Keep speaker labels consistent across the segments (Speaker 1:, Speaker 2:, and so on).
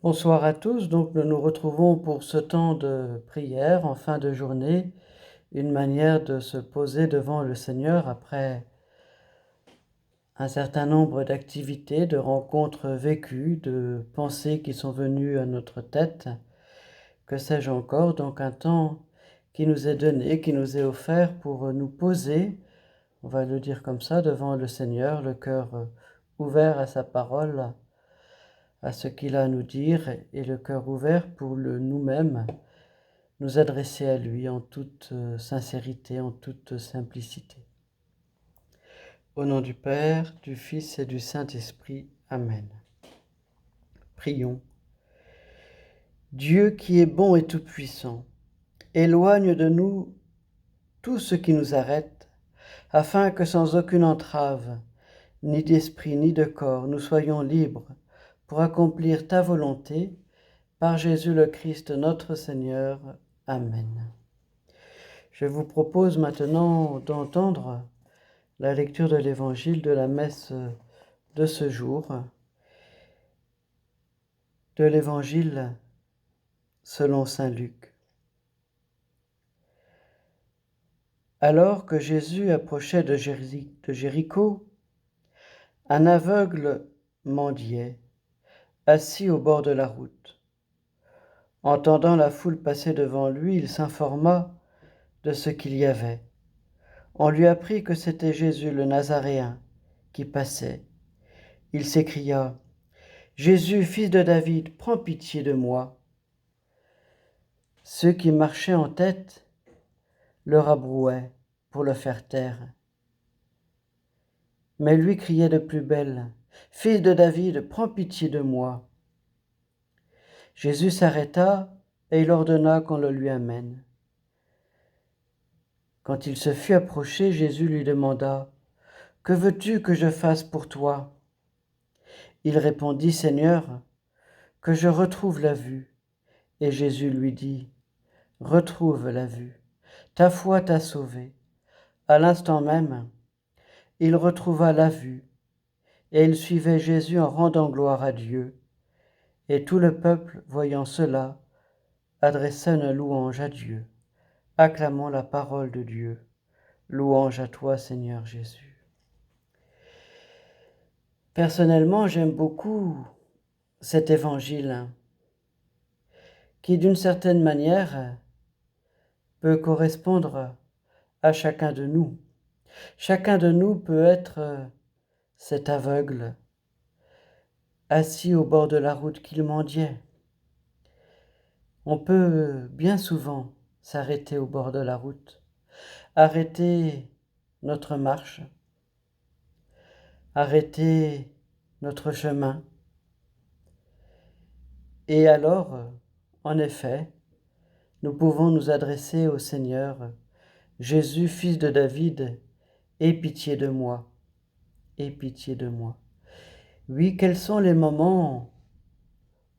Speaker 1: Bonsoir à tous, donc nous nous retrouvons pour ce temps de prière en fin de journée, une manière de se poser devant le Seigneur après un certain nombre d'activités, de rencontres vécues, de pensées qui sont venues à notre tête, que sais-je encore, donc un temps qui nous est donné, qui nous est offert pour nous poser, on va le dire comme ça, devant le Seigneur, le cœur ouvert à sa parole, à ce qu'il a à nous dire, et le cœur ouvert pour nous-mêmes, nous adresser à lui en toute sincérité, en toute simplicité. Au nom du Père, du Fils et du Saint-Esprit. Amen. Prions. Dieu qui est bon et tout-puissant, éloigne de nous tout ce qui nous arrête, afin que sans aucune entrave, ni d'esprit ni de corps, nous soyons libres pour accomplir ta volonté, par Jésus le Christ notre Seigneur. Amen. Je vous propose maintenant d'entendre la lecture de l'évangile de la messe de ce jour, de l'évangile selon saint Luc. Alors que Jésus approchait de Jéricho, un aveugle mendiait, assis au bord de la route. Entendant la foule passer devant lui, il s'informa de ce qu'il y avait. On lui apprit que c'était Jésus le Nazaréen qui passait. Il s'écria : « Jésus, fils de David, prends pitié de moi. » Ceux qui marchaient en tête le rabrouaient pour le faire taire. Mais lui criait de plus belle : « Fils de David, prends pitié de moi. » Jésus s'arrêta et il ordonna qu'on le lui amène. Quand il se fut approché, Jésus lui demanda : « Que veux-tu que je fasse pour toi ? » Il répondit : « Seigneur, que je retrouve la vue. » Et Jésus lui dit : « Retrouve la vue. Ta foi t'a sauvé. » À l'instant même, il retrouva la vue, et il suivait Jésus en rendant gloire à Dieu. Et tout le peuple, voyant cela, adressa une louange à Dieu. Acclamons la parole de Dieu. Louange à toi, Seigneur Jésus. Personnellement, j'aime beaucoup cet évangile qui, d'une certaine manière, peut correspondre à chacun de nous. Chacun de nous peut être cet aveugle assis au bord de la route qu'il mendiait. On peut bien souvent s'arrêter au bord de la route, arrêter notre marche, arrêter notre chemin. Et alors, en effet, nous pouvons nous adresser au Seigneur : « Jésus, fils de David, aie pitié de moi, aie pitié de moi. » Oui, quels sont les moments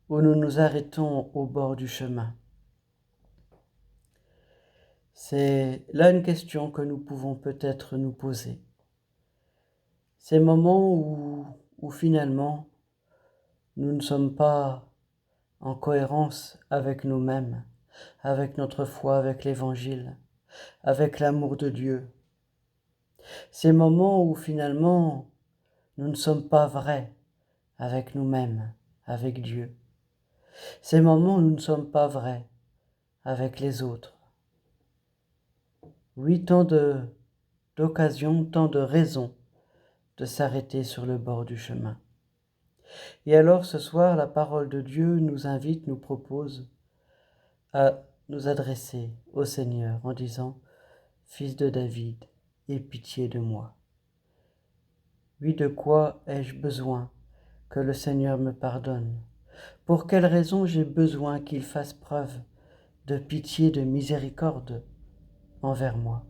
Speaker 1: où nous nous arrêtons au bord du chemin ? C'est là une question que nous pouvons peut-être nous poser. Ces moments où finalement nous ne sommes pas en cohérence avec nous-mêmes, avec notre foi, avec l'Évangile, avec l'amour de Dieu. Ces moments où finalement nous ne sommes pas vrais avec nous-mêmes, avec Dieu. Ces moments où nous ne sommes pas vrais avec les autres. Oui, tant d'occasions, tant de raisons de s'arrêter sur le bord du chemin. Et alors ce soir, la parole de Dieu nous invite, nous propose à nous adresser au Seigneur en disant : « Fils de David, aie pitié de moi. » Oui, de quoi ai-je besoin que le Seigneur me pardonne ? Pour quelle raison j'ai besoin qu'il fasse preuve de pitié, de miséricorde envers moi ?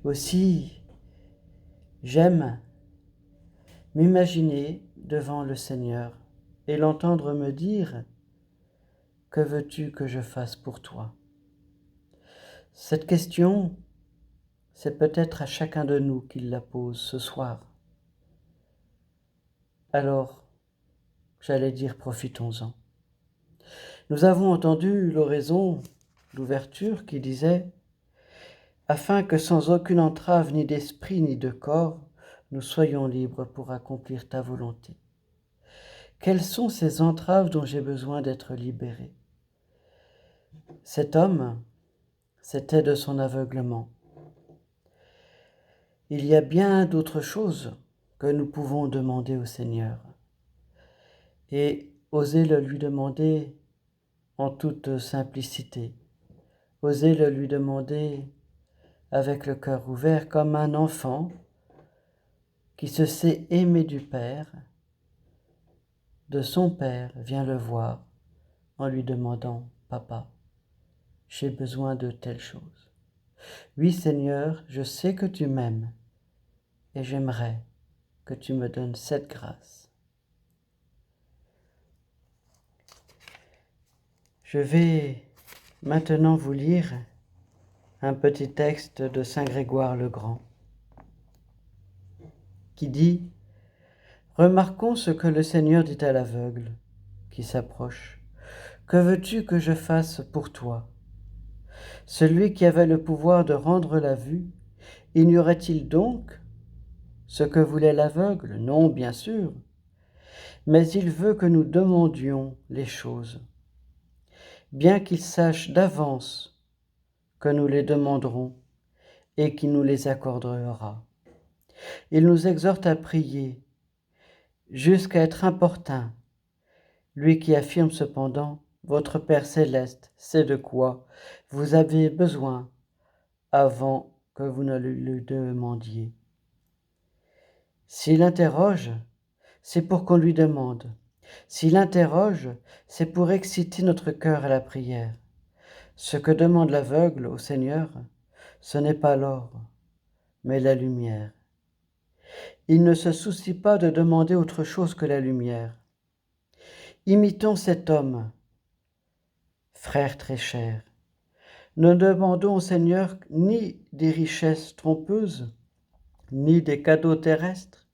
Speaker 1: Aussi, j'aime m'imaginer devant le Seigneur et l'entendre me dire : « Que veux-tu que je fasse pour toi ? » Cette question, c'est peut-être à chacun de nous qu'il la pose ce soir. Alors, j'allais dire profitons-en. Nous avons entendu l'oraison, l'ouverture qui disait « Afin que sans aucune entrave ni d'esprit ni de corps, nous soyons libres pour accomplir ta volonté. » Quelles sont ces entraves dont j'ai besoin d'être libéré? Cet homme, c'était de son aveuglement. Il y a bien d'autres choses que nous pouvons demander au Seigneur. Et oser le lui demander en toute simplicité. Oser le lui demander avec le cœur ouvert comme un enfant qui se sait aimer du Père, de son Père, vient le voir en lui demandant « Papa, j'ai besoin de telle chose. Oui Seigneur, je sais que tu m'aimes et j'aimerais que tu me donnes cette grâce. » Je vais maintenant vous lire un petit texte de Saint Grégoire le Grand qui dit « Remarquons ce que le Seigneur dit à l'aveugle qui s'approche. Que veux-tu que je fasse pour toi ? Celui qui avait le pouvoir de rendre la vue, ignorait-il donc ce que voulait l'aveugle? Non, bien sûr. Mais il veut que nous demandions les choses, bien qu'il sache d'avance que nous les demanderons et qu'il nous les accordera. Il nous exhorte à prier jusqu'à être importun, lui qui affirme cependant « Votre Père céleste sait de quoi vous avez besoin avant que vous ne le demandiez. » S'il interroge, c'est pour qu'on lui demande. S'il interroge, c'est pour exciter notre cœur à la prière. Ce que demande l'aveugle au Seigneur, ce n'est pas l'or, mais la lumière. Il ne se soucie pas de demander autre chose que la lumière. Imitons cet homme, frère très cher. Ne demandons au Seigneur ni des richesses trompeuses, ni des cadeaux terrestres,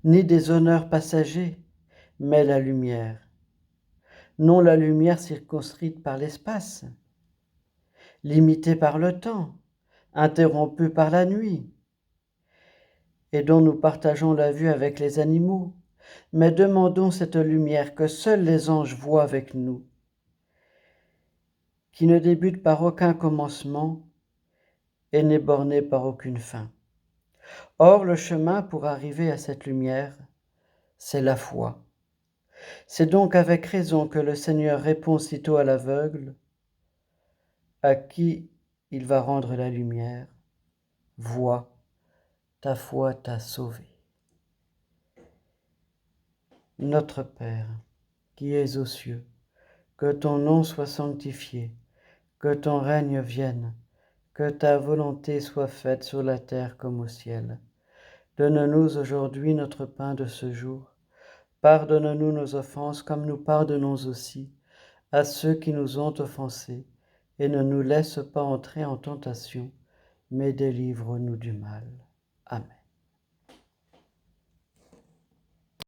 Speaker 1: ni des honneurs passagers, mais la lumière. Non la lumière circonscrite par l'espace, limitée par le temps, interrompue par la nuit, et dont nous partageons la vue avec les animaux, mais demandons cette lumière que seuls les anges voient avec nous, qui ne débute par aucun commencement et n'est bornée par aucune fin. Or, le chemin pour arriver à cette lumière, c'est la foi. C'est donc avec raison que le Seigneur répond sitôt à l'aveugle, à qui il va rendre la lumière. Vois, ta foi t'a sauvé. Notre Père, qui es aux cieux, que ton nom soit sanctifié, que ton règne vienne, que ta volonté soit faite sur la terre comme au ciel. Donne-nous aujourd'hui notre pain de ce jour. Pardonne-nous nos offenses comme nous pardonnons aussi à ceux qui nous ont offensés, et ne nous laisse pas entrer en tentation, mais délivre-nous du mal. Amen.